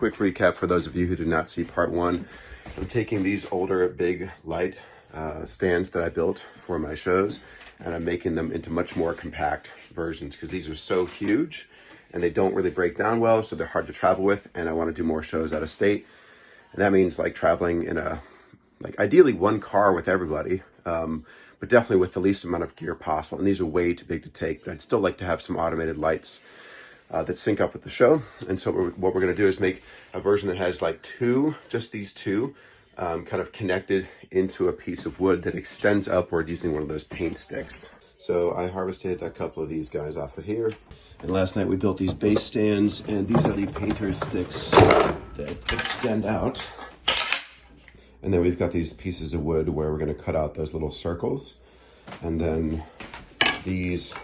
quick recap for those of you who did not see part one. I'm taking these older big light stands that I built for my shows, and I'm making them into much more compact versions because these are so huge and they don't really break down well, so they're hard to travel with, and I want to do more shows out of state. And that means like traveling in a, like ideally one car with everybody, but definitely with the least amount of gear possible. And these are way too big to take, but I'd still like to have some automated lights that sync up with the show. And so what we're gonna do is make a version that has like just these two, kind of connected into a piece of wood that extends upward using one of those paint sticks. So I harvested a couple of these guys off of here. And last night we built these base stands, and these are the painter's sticks that extend out. And then we've got these pieces of wood where we're gonna cut out those little circles. And then these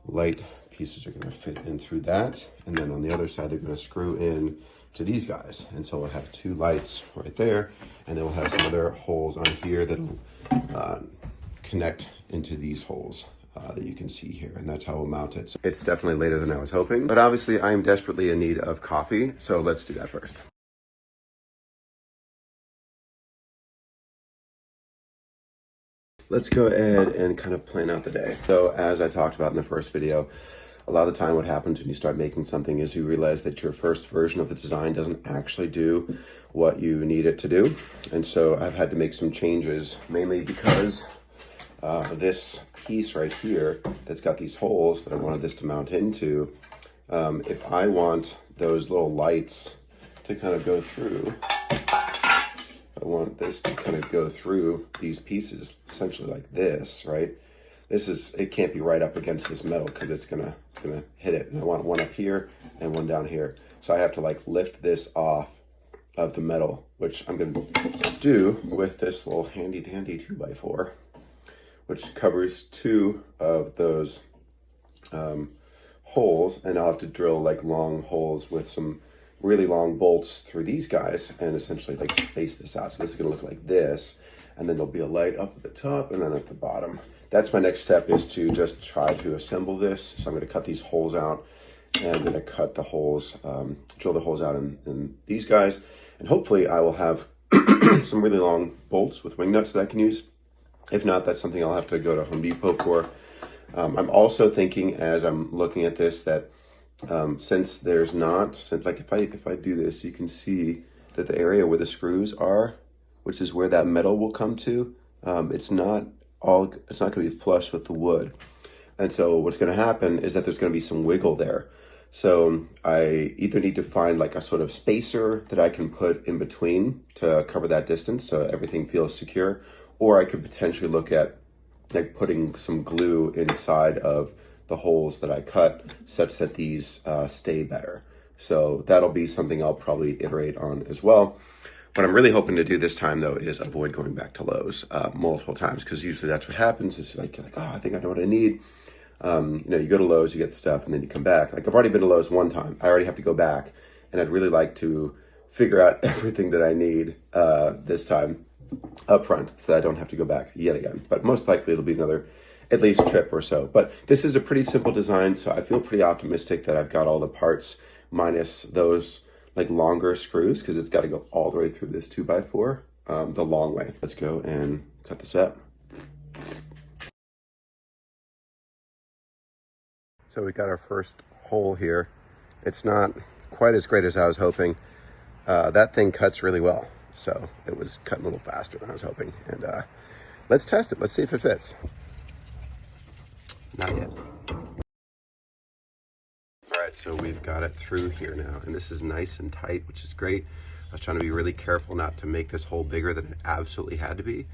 light pieces are gonna fit in through that. And then on the other side, they're gonna screw in to these guys. And so we'll have two lights right there. And then we'll have some other holes on here that'll connect into these holes that you can see here. And that's how we'll mount it. So it's definitely later than I was hoping, but obviously I am desperately in need of coffee. So let's do that first. Let's go ahead and kind of plan out the day. So as I talked about in the first video, a lot of the time what happens when you start making something is you realize that your first version of the design doesn't actually do what you need it to do. And so I've had to make some changes, mainly because this piece right here that's got these holes that I wanted this to mount into, if I want those little lights to kind of go through, I want this to kind of go through these pieces, essentially like this, right? It can't be right up against this metal because it's gonna hit it. And I want one up here and one down here. So I have to like lift this off of the metal, which I'm gonna do with this little handy dandy 2x4, which covers two of those holes. And I'll have to drill like long holes with some really long bolts through these guys and essentially like space this out. So this is gonna look like this. And then there'll be a light up at the top and then at the bottom. That's my next step, is to just try to assemble this. So I'm gonna cut these holes out, and I'm gonna cut the holes, drill the holes out in these guys. And hopefully I will have some really long bolts with wing nuts that I can use. If not, that's something I'll have to go to Home Depot for. I'm also thinking, as I'm looking at this, that since like if I do this, you can see that the area where the screws are, which is where that metal will come to, it's not going to be flush with the wood. And so what's going to happen is that there's going to be some wiggle there. So I either need to find like a sort of spacer that I can put in between to cover that distance so everything feels secure, or I could potentially look at like putting some glue inside of the holes that I cut such that these stay better. So that'll be something I'll probably iterate on as well. What I'm really hoping to do this time, though, is avoid going back to Lowe's multiple times, because usually that's what happens. It's like, oh, I think I know what I need. You go to Lowe's, you get the stuff, and then you come back. Like, I've already been to Lowe's one time. I already have to go back, and I'd really like to figure out everything that I need this time up front so that I don't have to go back yet again. But most likely it'll be another at least trip or so. But this is a pretty simple design, so I feel pretty optimistic that I've got all the parts minus those like longer screws, because it's got to go all the way through this 2x4 the long way. Let's go and cut this up. So we got our first hole here. It's not quite as great as I was hoping. That thing cuts really well, so it was cutting a little faster than I was hoping. And let's test it. Let's see if it fits. Not yet. All right, so we've got it through here now, and this is nice and tight, which is great. I was trying to be really careful not to make this hole bigger than it absolutely had to be,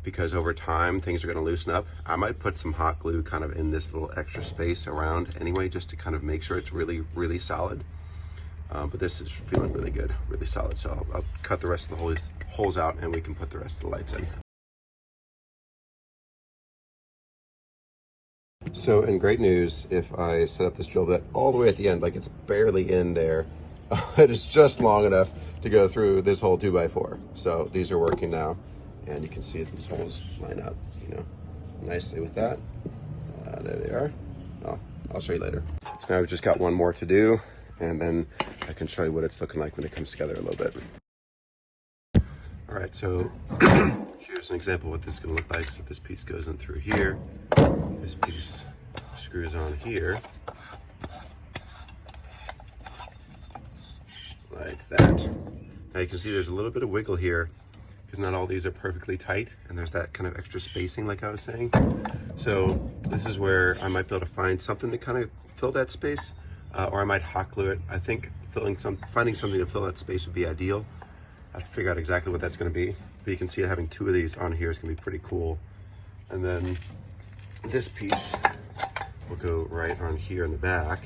because over time things are going to loosen up. I might put some hot glue kind of in this little extra space around anyway, just to kind of make sure it's really, really solid. But this is feeling really good, really solid. So I'll cut the rest of the holes out, and we can put the rest of the lights in. So in great news, if I set up this drill bit all the way at the end, like it's barely in there, it is just long enough to go through this whole 2x4. So these are working now, and you can see these holes line up, nicely with that. There they are. I'll show you later. So now we've just got one more to do, and then I can show you what it's looking like when it comes together a little bit. All right, so here's an example of what this is gonna look like. So this piece goes in through here, this piece screws on here, like that. Now you can see there's a little bit of wiggle here because not all these are perfectly tight, and there's that kind of extra spacing like I was saying. So this is where I might be able to find something to kind of fill that space, or I might hot glue it. I think finding something to fill that space would be ideal. I have to figure out exactly what that's going to be, but you can see having two of these on here is going to be pretty cool. And then this piece will go right on here in the back,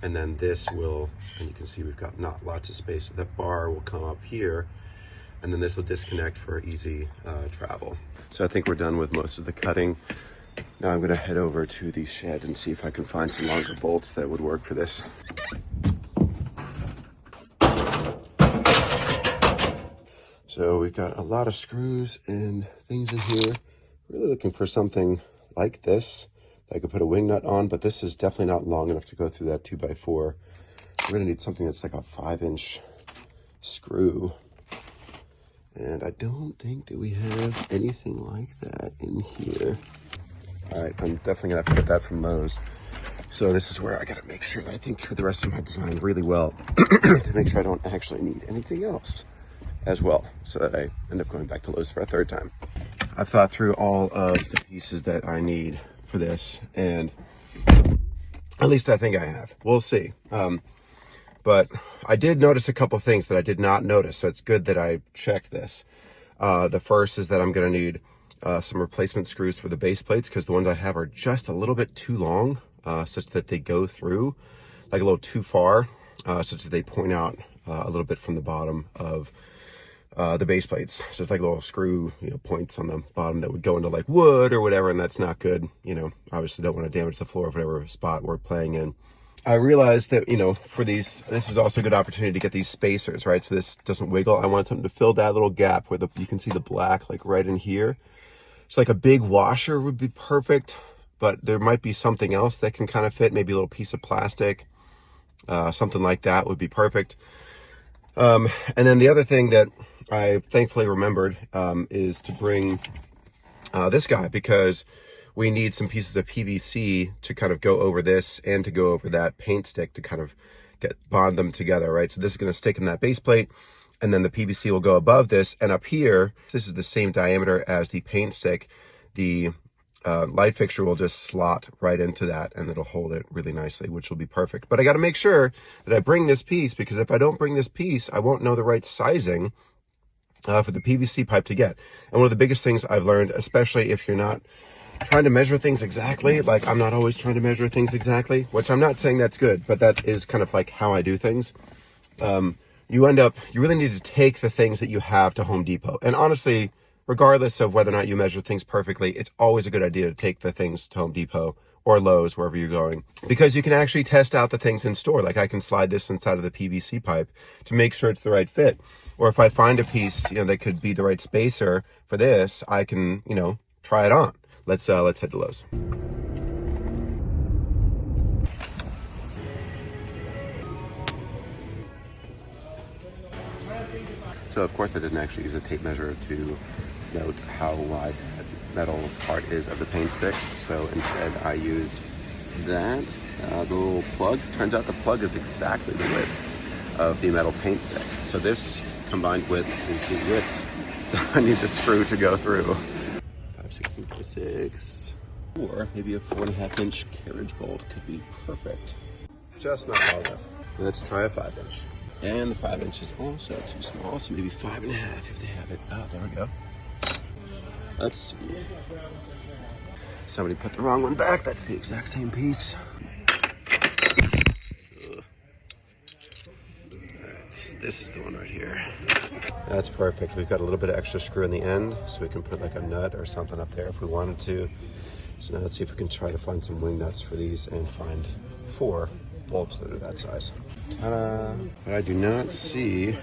and then this will, and you can see we've got not lots of space, so that bar will come up here, and then this will disconnect for easy travel. So I think we're done with most of the cutting. Now I'm going to head over to the shed and see if I can find some longer bolts that would work for this. So we've got a lot of screws and things in here. Really looking for something like this that I could put a wing nut on, but this is definitely not long enough to go through that 2x4. We're gonna need something that's like a 5-inch screw. And I don't think that we have anything like that in here. All right, I'm definitely gonna have to get that from Lowe's. So this is where I gotta make sure that I think through the rest of my design really well to make sure I don't actually need anything else as well, so that I end up going back to Lowe's for a third time. I've thought through all of the pieces that I need for this, and at least I think I have. We'll see. But I did notice a couple things that I did not notice, so it's good that I checked this. The first is that I'm going to need some replacement screws for the base plates, because the ones I have are just a little bit too long, such that they go through like a little too far, such that they point out a little bit from the bottom of the base plates. So it's like little screw, points on the bottom that would go into like wood or whatever, and that's not good. Obviously don't want to damage the floor of whatever spot we're playing in. I realized that, for these, this is also a good opportunity to get these spacers, right? So this doesn't wiggle. I want something to fill that little gap where you can see the black, like right in here. It's like a big washer would be perfect, but there might be something else that can kind of fit, maybe a little piece of plastic, something like that would be perfect. And then the other thing that I thankfully remembered is to bring this guy, because we need some pieces of PVC to kind of go over this and to go over that paint stick to kind of bond them together, right? So this is going to stick in that base plate, and then the PVC will go above this, and up here, this is the same diameter as the paint stick. The light fixture will just slot right into that, and it'll hold it really nicely, which will be perfect. But I got to make sure that I bring this piece, because if I don't bring this piece, I won't know the right sizing for the PVC pipe to get. And one of the biggest things I've learned, especially if you're not trying to measure things exactly, like I'm not always trying to measure things exactly, which I'm not saying that's good, but that is kind of like how I do things. You really need to take the things that you have to Home Depot. And honestly, regardless of whether or not you measure things perfectly, it's always a good idea to take the things to Home Depot or Lowe's, wherever you're going, because you can actually test out the things in store. Like I can slide this inside of the PVC pipe to make sure it's the right fit. Or if I find a piece, that could be the right spacer for this, I can, try it on. Let's head to Lowe's. So of course I didn't actually use a tape measure to note how wide that metal part is of the paint stick. So instead I used that, the little plug. Turns out the plug is exactly the width of the metal paint stick. So this combined with is the width that I need the screw to go through. 5/16/6, or maybe a 4.5-inch carriage bolt could be perfect. Just not long enough. Let's try a 5-inch. And the 5-inch is also too small, so maybe 5.5 if they have it. Oh, there we go. Let's see. Somebody put the wrong one back. That's the exact same piece. This is the one right here. That's perfect. We've got a little bit of extra screw in the end, so we can put like a nut or something up there if we wanted to. So now let's see if we can try to find some wing nuts for these and find 4 bolts that are that size. Ta-da! But I do not see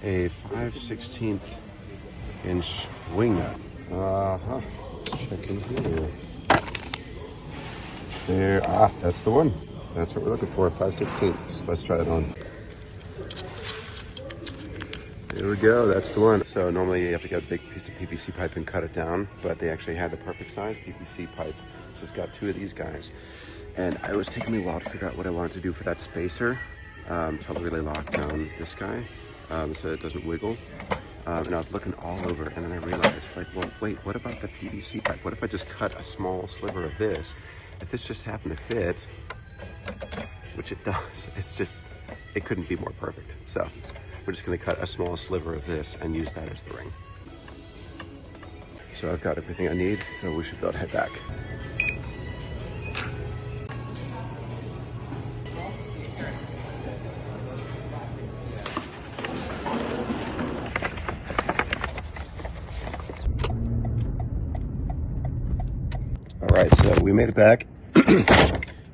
a 5/16 inch wing nut. Let's check in here. There, that's the one. That's what we're looking for, 5/16. Let's try it on. There we go, that's the one. So normally you have to get a big piece of PVC pipe and cut it down, but they actually had the perfect size PVC pipe. Just got 2 of these guys. And it was taking me a while to figure out what I wanted to do for that spacer to really lock down this guy so it doesn't wiggle. And I was looking all over, and then I realized, like, well, wait, what about the PVC pipe? What if I just cut a small sliver of this? If this just happened to fit, which it does, it couldn't be more perfect. So we're just gonna cut a small sliver of this and use that as the ring. So I've got everything I need, so we should be able to head back. All right, so we made it back.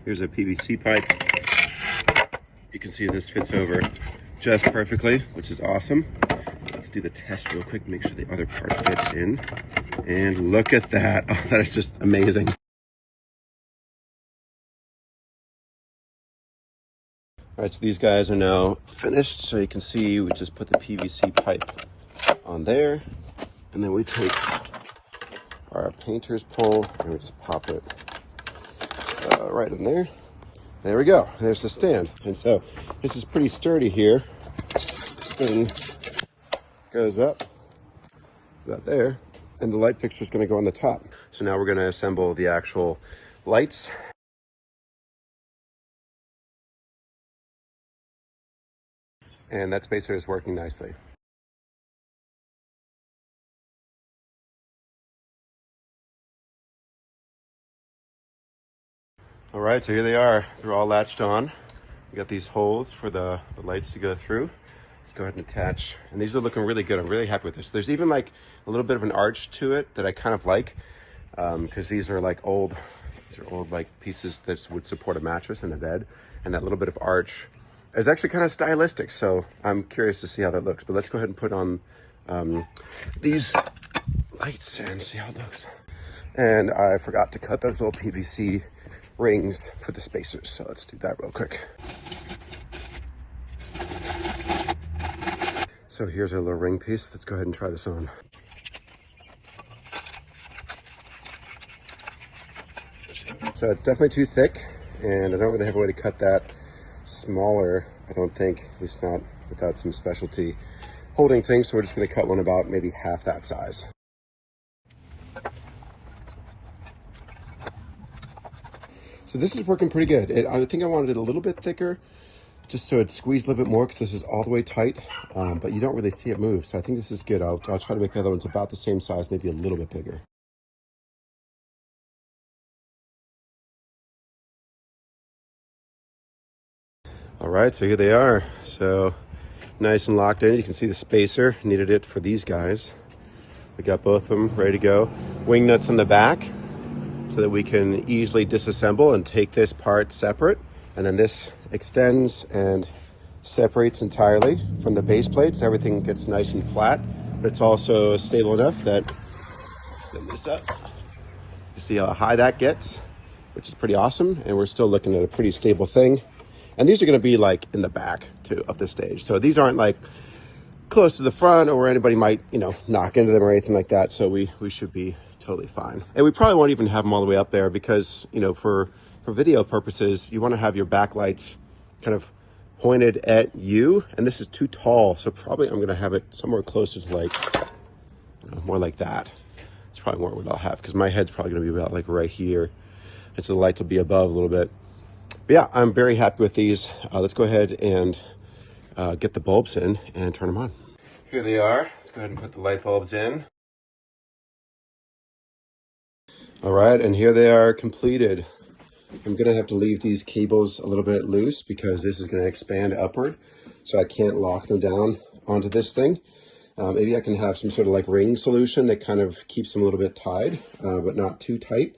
Here's a PVC pipe. You can see this fits over just perfectly, which is awesome. Let's do the test real quick, make sure the other part fits in. And look at that. Oh, that is just amazing. All right, so these guys are now finished. So you can see we just put the PVC pipe on there, and then we take our painter's pole and we just pop it right in there. There we go. There's the stand. And so this is pretty sturdy here. This thing goes up about there, and the light fixture is going to go on the top. So now we're going to assemble the actual lights. And that spacer is working nicely. All right, so here they are. They're all latched on. We got these holes for the lights to go through. Let's go ahead and attach. And these are looking really good. I'm really happy with this. There's even like a little bit of an arch to it that I kind of like, because these are like old like pieces that would support a mattress and a bed. And that little bit of arch is actually kind of stylistic. So I'm curious to see how that looks. But let's go ahead and put on these lights and see how it looks. And I forgot to cut those little PVC rings for the spacers, so let's do that real quick. So here's our little ring piece. Let's go ahead and try this on. So it's definitely too thick, and I don't really have a way to cut that smaller, I don't think, at least not without some specialty holding things. So we're just going to cut one about maybe half that size. So this is working pretty good. I think I wanted it a little bit thicker, just so it squeezed a little bit more, because this is all the way tight, but you don't really see it move. So I think this is good. I'll try to make the other ones about the same size, maybe a little bit bigger. All right, so here they are. So nice and locked in. You can see the spacer, needed it for these guys. We got both of them ready to go. Wing nuts on the back, so that we can easily disassemble and take this part separate. And then this extends and separates entirely from the base plate, so everything gets nice and flat, but it's also stable enough that, spin this up, you see how high that gets, which is pretty awesome. And we're still looking at a pretty stable thing. And these are gonna be like in the back too of the stage. So these aren't like close to the front or where anybody might, knock into them or anything like that. So we should be totally fine. And we probably won't even have them all the way up there, because, for video purposes, you want to have your backlights kind of pointed at you. And this is too tall. So probably I'm going to have it somewhere closer to like, more like that. It's probably more what I'll have, because my head's probably going to be about like right here. And so the lights will be above a little bit. But yeah, I'm very happy with these. Let's go ahead and get the bulbs in and turn them on. Here they are. Let's go ahead and put the light bulbs in. All right, and here they are completed. I'm gonna have to leave these cables a little bit loose, because this is gonna expand upward, so I can't lock them down onto this thing. Maybe I can have some sort of like ring solution that kind of keeps them a little bit tied, but not too tight.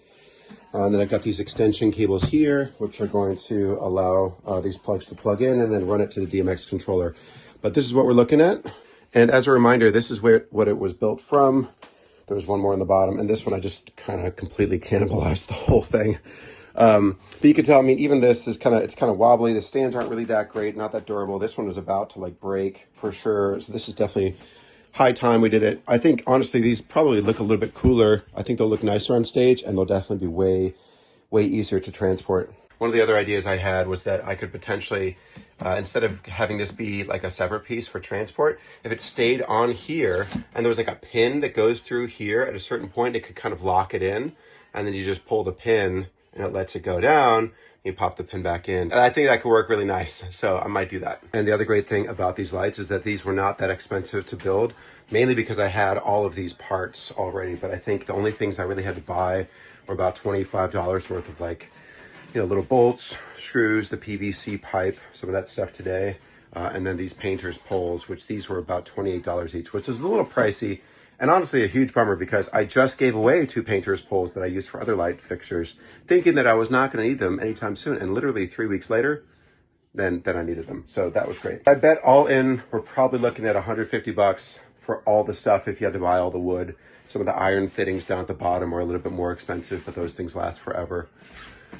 And then I've got these extension cables here, which are going to allow these plugs to plug in and then run it to the DMX controller. But this is what we're looking at. And as a reminder, this is what it was built from. There was one more on the bottom, and this one I just kind of completely cannibalized the whole thing. But you can tell, I mean, even this is it's kind of wobbly. The stands aren't really that great, not that durable. This one is about to like break for sure. So this is definitely high time we did it. I think honestly, these probably look a little bit cooler. I think they'll look nicer on stage, and they'll definitely be way easier to transport. One of the other ideas I had was that I could potentially, instead of having this be like a separate piece for transport, if it stayed on here and there was like a pin that goes through here at a certain point, it could kind of lock it in, and then you just pull the pin and it lets it go down. You pop the pin back in. And I think that could work really nice. So I might do that. And the other great thing about these lights is that these were not that expensive to build, mainly because I had all of these parts already. But I think the only things I really had to buy were about $25 worth of like, you know, little bolts, screws, the PVC pipe, some of that stuff today. And then these painter's poles, which these were about $28 each, which is a little pricey. And honestly, a huge bummer because I just gave away 2 painter's poles that I used for other light fixtures, thinking that I was not going to need them anytime soon. And literally 3 weeks later, then I needed them. So that was great. I bet all in, we're probably looking at $150 for all the stuff if you had to buy all the wood. Some of the iron fittings down at the bottom are a little bit more expensive, but those things last forever.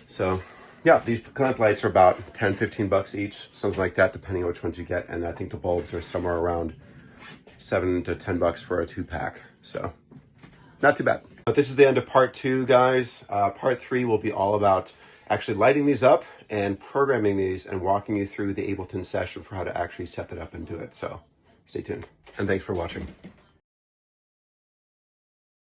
So yeah, these clamp lights are about 10, 15 bucks each, something like that, depending on which ones you get. And I think the bulbs are somewhere around 7 to 10 bucks for a 2-pack. So not too bad. But this is the end of part 2, guys. Part 3 will be all about actually lighting these up and programming these and walking you through the Ableton session for how to actually set that up and do it. So stay tuned. And thanks for watching.